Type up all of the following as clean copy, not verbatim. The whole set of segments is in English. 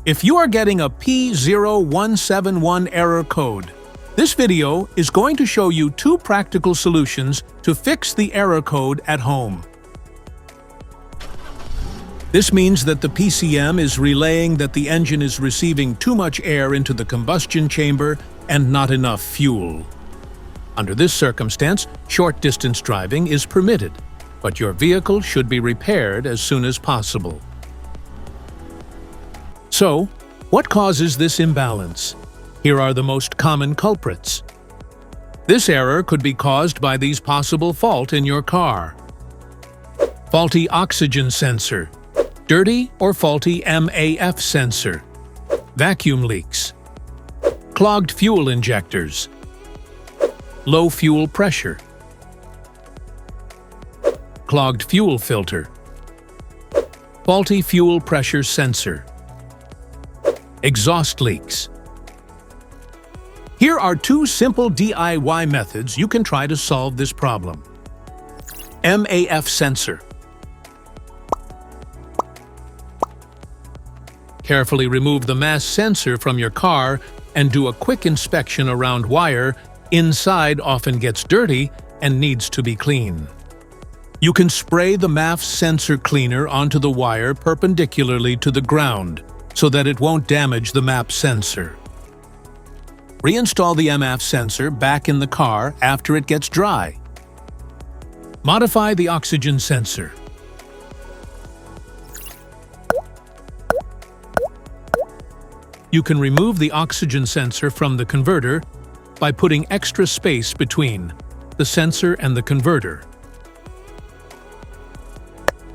If you are getting a P0171 error code, this video is going to show you two practical solutions to fix the error code at home. This means that the PCM is relaying that the engine is receiving too much air into the combustion chamber and not enough fuel. Under this circumstance, short-distance driving is permitted, but your vehicle should be repaired as soon as possible. So, what causes this imbalance? Here are the most common culprits. This error could be caused by these possible faults in your car. Faulty oxygen sensor, dirty or faulty MAF sensor, vacuum leaks, clogged fuel injectors, low fuel pressure, clogged fuel filter, faulty fuel pressure sensor, exhaust leaks. Here are two simple DIY methods you can try to solve this problem. MAF sensor. Carefully remove the MAF sensor from your car and do a quick inspection around wire. Inside often gets dirty and needs to be cleaned. You can spray the MAF sensor cleaner onto the wire perpendicularly to the ground so that it won't damage the MAF sensor. Reinstall the MAF sensor back in the car after it gets dry. Modify the oxygen sensor. You can remove the oxygen sensor from the converter by putting extra space between the sensor and the converter.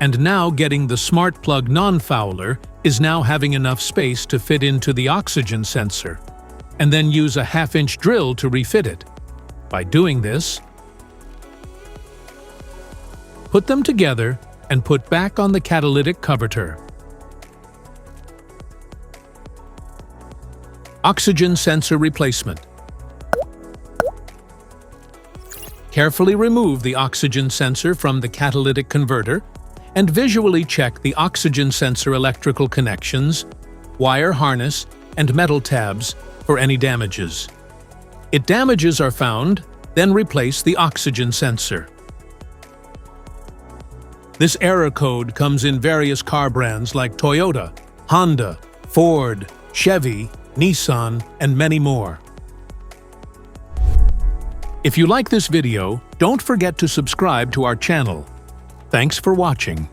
And now getting the smart plug non-fouler is now having enough space to fit into the oxygen sensor, and then use a 1/2-inch drill to refit it. By doing this, put them together and put back on the catalytic converter. Oxygen sensor replacement. Carefully remove the oxygen sensor from the catalytic converter and visually check the oxygen sensor electrical connections, wire harness, and metal tabs for any damages. If damages are found, then replace the oxygen sensor. This error code comes in various car brands like Toyota, Honda, Ford, Chevy, Nissan, and many more. If you like this video, don't forget to subscribe to our channel. Thanks for watching.